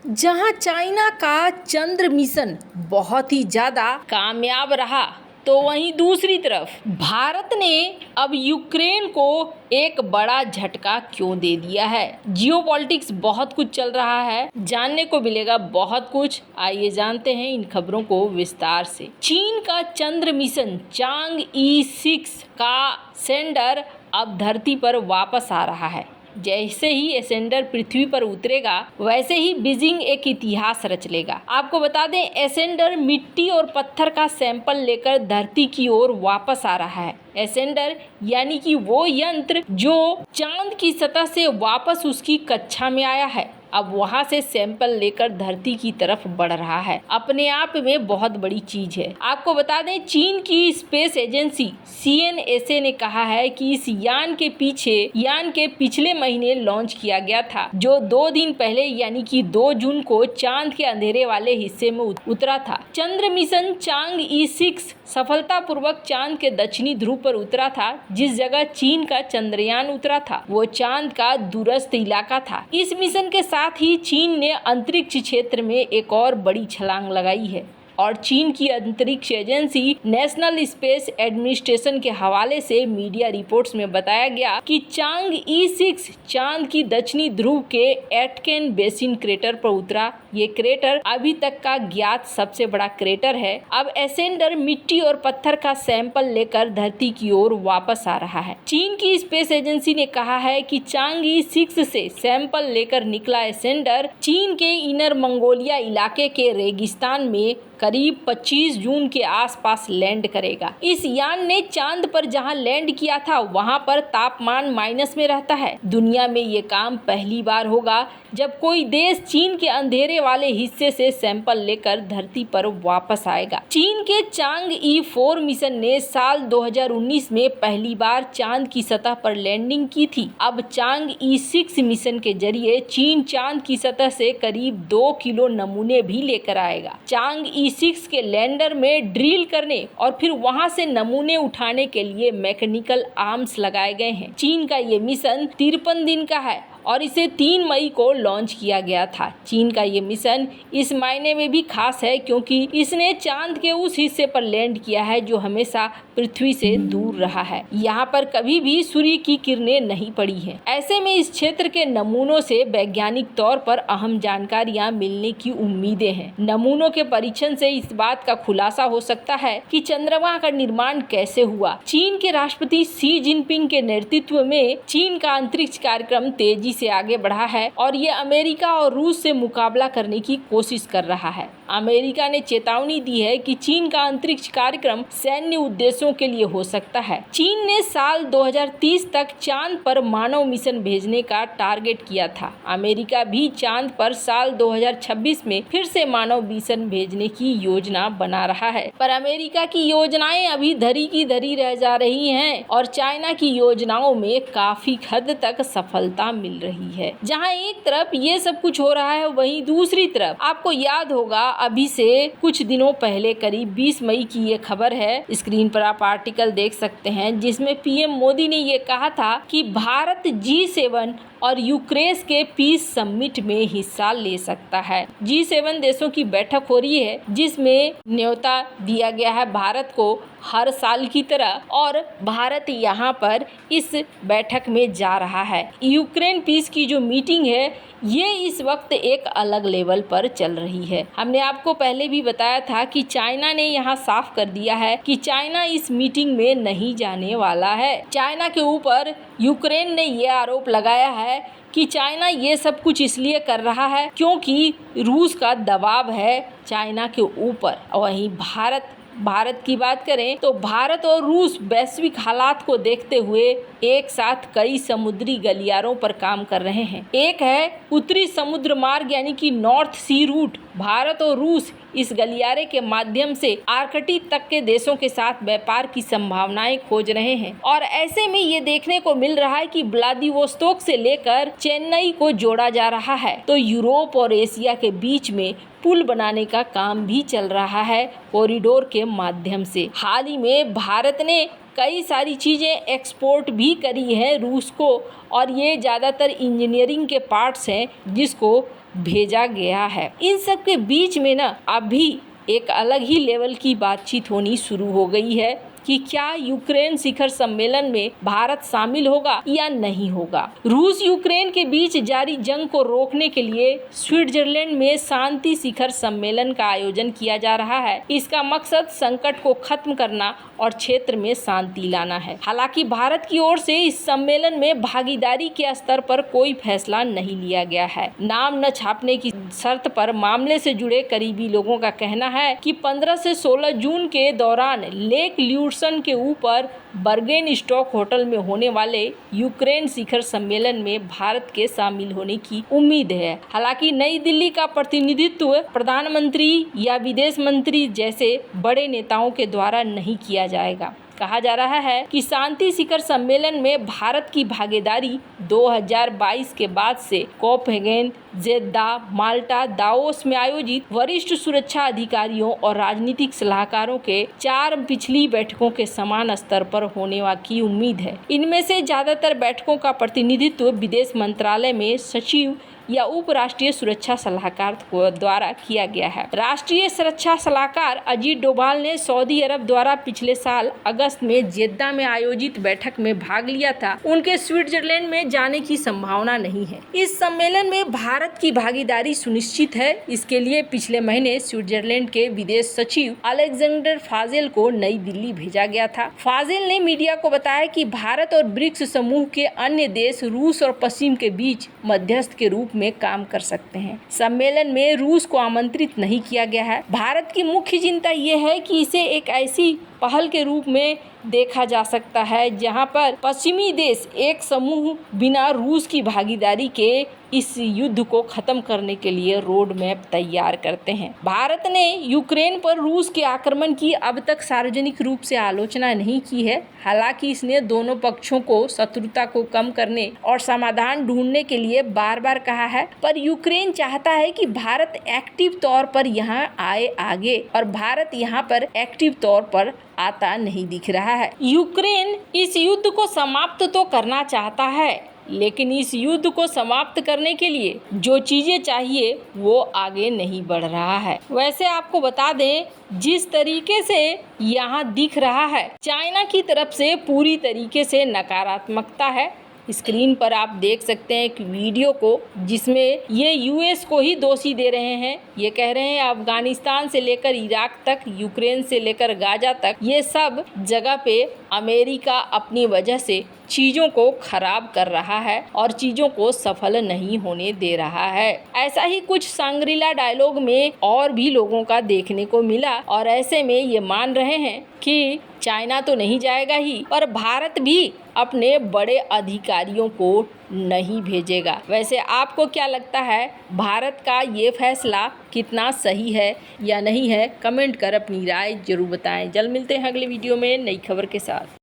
जहां चाइना का चंद्र मिशन बहुत ही ज्यादा कामयाब रहा, तो वहीं दूसरी तरफ भारत ने अब यूक्रेन को एक बड़ा झटका क्यों दे दिया है। जियोपॉलिटिक्स बहुत कुछ चल रहा है, जानने को मिलेगा बहुत कुछ। आइए जानते हैं इन खबरों को विस्तार से। चीन का चंद्र मिशन चांग-ई 6 का सेंडर अब धरती पर वापस आ रहा है। जैसे ही ये सेंडर पृथ्वी पर उतरेगा, वैसे ही बीजिंग एक इतिहास रच लेगा। आपको बता दें, एसेंडर मिट्टी और पत्थर का सैंपल लेकर धरती की ओर वापस आ रहा है। एसेंडर यानी कि वो यंत्र जो चांद की सतह से वापस उसकी कक्षा में आया है, अब वहां से सैंपल लेकर धरती की तरफ बढ़ रहा है। अपने आप में बहुत बड़ी चीज है। आपको बता दें, चीन की स्पेस एजेंसी CNSA ने कहा है कि इस यान के पिछले महीने लॉन्च किया गया था, जो 2 दिन पहले यानी कि 2 जून को चांद के अंधेरे वाले हिस्से में उतरा था। चंद्र मिशन चांग-ई 6 सफलतापूर्वक चांद के दक्षिणी ध्रुव पर उतरा था। जिस जगह चीन का चंद्रयान उतरा था, वो चांद का दूरस्थ इलाका था। इस मिशन के साथ ही चीन ने अंतरिक्ष क्षेत्र में एक और बड़ी छलांग लगाई है और चीन की अंतरिक्ष एजेंसी नेशनल स्पेस एडमिनिस्ट्रेशन के हवाले से मीडिया रिपोर्ट्स में बताया गया कि चांग-ई 6 चांद की दक्षिणी ध्रुव के एटकेन बेसिन क्रेटर पर उतरा। ये क्रेटर अभी तक का ज्ञात सबसे बड़ा क्रेटर है। अब एसेंडर मिट्टी और पत्थर का सैंपल लेकर धरती की ओर वापस आ रहा है। चीन की स्पेस एजेंसी ने कहा है कि चांग-ई 6 से सैंपल लेकर निकला एसेंडर चीन के इनर मंगोलिया इलाके के रेगिस्तान में करीब 25 जून के आसपास लैंड करेगा। इस यान ने चांद पर जहां लैंड किया था, वहां पर तापमान माइनस में रहता है। दुनिया में ये काम पहली बार होगा जब कोई देश चीन के अंधेरे वाले हिस्से से सैंपल लेकर धरती पर वापस आएगा। चीन के चांग-ई 4 मिशन ने साल 2019 में पहली बार चांद की सतह पर लैंडिंग की थी। अब चांग-ई 6 मिशन के जरिए चीन चांद की सतह से करीब 2 किलो नमूने भी लेकर आएगा। चांग-ई 6 के लैंडर में ड्रिल करने और फिर वहां से नमूने उठाने के लिए मैकेनिकल आर्म्स लगाए गए हैं। चीन का ये मिशन 53 दिन का है और इसे 3 मई को लॉन्च किया गया था। चीन का ये मिशन इस मायने में भी खास है क्योंकि इसने चांद के उस हिस्से पर लैंड किया है जो हमेशा पृथ्वी से दूर रहा है। यहाँ पर कभी भी सूर्य की किरणें नहीं पड़ी हैं। ऐसे में इस क्षेत्र के नमूनों से वैज्ञानिक तौर पर अहम जानकारियाँ मिलने की उम्मीदें हैं। नमूनों के परीक्षण से इस बात का खुलासा हो सकता है कि चंद्रमा का निर्माण कैसे हुआ। चीन के राष्ट्रपति शी जिनपिंग के नेतृत्व में चीन का अंतरिक्ष कार्यक्रम तेजी से आगे बढ़ा है और ये अमेरिका और रूस से मुकाबला करने की कोशिश कर रहा है। अमेरिका ने चेतावनी दी है कि चीन का अंतरिक्ष कार्यक्रम सैन्य उद्देश्यों के लिए हो सकता है। चीन ने साल 2030 तक चांद पर मानव मिशन भेजने का टारगेट किया था। अमेरिका भी चांद पर साल 2026 में फिर से मानव मिशन भेजने की योजना बना रहा है, पर अमेरिका की योजनाएं अभी धरी की धरी रह जा रही हैं और चाइना की योजनाओं में काफी हद तक सफलता मिल रही है। जहां एक तरफ ये सब कुछ हो रहा है, वहीं दूसरी तरफ आपको याद होगा अभी से कुछ दिनों पहले करीब 20 मई की ये खबर है। स्क्रीन पर आप आर्टिकल देख सकते हैं जिसमें पीएम मोदी ने ये कहा था कि भारत G7 और यूक्रेन के पीस समिट में हिस्सा ले सकता है। G7 देशों की बैठक हो रही है जिसमें न्योता दिया गया है भारत को हर साल की तरह, और भारत यहाँ पर इस बैठक में जा रहा है। यूक्रेन पीस की जो मीटिंग है ये इस वक्त एक अलग लेवल पर चल रही है। हमने आपको पहले भी बताया था कि चाइना ने यहाँ साफ कर दिया है कि चाइना इस मीटिंग में नहीं जाने वाला है। चाइना के ऊपर यूक्रेन ने ये आरोप लगाया है कि चाइना ये सब कुछ इसलिए कर रहा है क्योंकि रूस का दबाव है चाइना के ऊपर। वहीं भारत की बात करें तो भारत और रूस वैश्विक हालात को देखते हुए एक साथ कई समुद्री गलियारों पर काम कर रहे हैं। एक है उत्तरी समुद्र मार्ग यानी कि नॉर्थ सी रूट। भारत और रूस इस गलियारे के माध्यम से आर्कटिक तक के देशों के साथ व्यापार की संभावनाएं खोज रहे हैं और ऐसे में ये देखने को मिल रहा है कि व्लादिवोस्तोक से लेकर चेन्नई को जोड़ा जा रहा है। तो यूरोप और एशिया के बीच में पुल बनाने का काम भी चल रहा है कॉरिडोर के माध्यम से। हाल ही में भारत ने कई सारी चीज़ें एक्सपोर्ट भी करी है रूस को, और ये ज़्यादातर इंजीनियरिंग के पार्ट्स हैं जिसको भेजा गया है। इन सब के बीच में ना अभी एक अलग ही लेवल की बातचीत होनी शुरू हो गई है कि क्या यूक्रेन शिखर सम्मेलन में भारत शामिल होगा या नहीं होगा। रूस यूक्रेन के बीच जारी जंग को रोकने के लिए स्विट्जरलैंड में शांति शिखर सम्मेलन का आयोजन किया जा रहा है। इसका मकसद संकट को खत्म करना और क्षेत्र में शांति लाना है। हालांकि भारत की ओर से इस सम्मेलन में भागीदारी के स्तर पर कोई फैसला नहीं लिया गया है। नाम न छापने की शर्त पर मामले से जुड़े करीबी लोगों का कहना है कि 15 से 16 जून के दौरान लेक ल्यूसन के ऊपर बर्गेन स्टॉक होटल में होने वाले यूक्रेन शिखर सम्मेलन में भारत के शामिल होने की उम्मीद है। हालांकि नई दिल्ली का प्रतिनिधित्व प्रधानमंत्री या विदेश मंत्री जैसे बड़े नेताओं के द्वारा नहीं किया जाएगा। कहा जा रहा है कि शांति शिखर सम्मेलन में भारत की भागीदारी 2022 के बाद से कोपेनहेगन, जेद्दा, माल्टा, दाओस में आयोजित वरिष्ठ सुरक्षा अधिकारियों और राजनीतिक सलाहकारों के 4 पिछली बैठकों के समान स्तर पर होने की उम्मीद है। इनमें से ज्यादातर बैठकों का प्रतिनिधित्व विदेश मंत्रालय में सचिव या उप राष्ट्रीय सुरक्षा सलाहकार द्वारा किया गया है। राष्ट्रीय सुरक्षा सलाहकार अजीत डोभाल ने सऊदी अरब द्वारा पिछले साल अगस्त में जेद्दा में आयोजित बैठक में भाग लिया था। उनके स्विट्जरलैंड में जाने की संभावना नहीं है। इस सम्मेलन में भारत की भागीदारी सुनिश्चित है। इसके लिए पिछले महीने स्विट्जरलैंड के विदेश सचिव अलेक्जेंडर फाजेल को नई दिल्ली भेजा गया था। फाजेल ने मीडिया को बताया कि भारत और ब्रिक्स समूह के अन्य देश रूस और पश्चिम के बीच मध्यस्थ के रूप में काम कर सकते हैं। सम्मेलन में रूस को आमंत्रित नहीं किया गया है। भारत की मुख्य चिंता ये है कि इसे एक ऐसी पहल के रूप में देखा जा सकता है जहां पर पश्चिमी देश एक समूह बिना रूस की भागीदारी के इस युद्ध को खत्म करने के लिए रोड मैप तैयार करते हैं। भारत ने यूक्रेन पर रूस के आक्रमण की अब तक सार्वजनिक रूप से आलोचना नहीं की है। हालांकि इसने दोनों पक्षों को शत्रुता को कम करने और समाधान ढूंढने के लिए बार बार कहा है, पर यूक्रेन चाहता है कि भारत एक्टिव तौर पर यहाँ आए आगे, और भारत यहाँ पर एक्टिव तौर पर आता नहीं दिख रहा है। यूक्रेन इस युद्ध को समाप्त तो करना चाहता है, लेकिन इस युद्ध को समाप्त करने के लिए जो चीजें चाहिए वो आगे नहीं बढ़ रहा है। वैसे आपको बता दें, जिस तरीके से यहाँ दिख रहा है, चाइना की तरफ से पूरी तरीके से नकारात्मकता है। स्क्रीन पर आप देख सकते हैं एक वीडियो को जिसमें ये यूएस को ही दोषी दे रहे हैं। ये कह रहे हैं अफगानिस्तान से लेकर इराक तक, यूक्रेन से लेकर गाजा तक, ये सब जगह पे अमेरिका अपनी वजह से चीज़ों को खराब कर रहा है और चीज़ों को सफल नहीं होने दे रहा है। ऐसा ही कुछ सांग्रीला डायलॉग में और भी लोगों का देखने को मिला, और ऐसे में ये मान रहे हैं कि चाइना तो नहीं जाएगा ही, पर भारत भी अपने बड़े अधिकारियों को नहीं भेजेगा। वैसे आपको क्या लगता है, भारत का ये फैसला कितना सही है या नहीं है? कमेंट कर अपनी राय जरूर बताएं। जल्द मिलते हैं अगले वीडियो में नई खबर के साथ।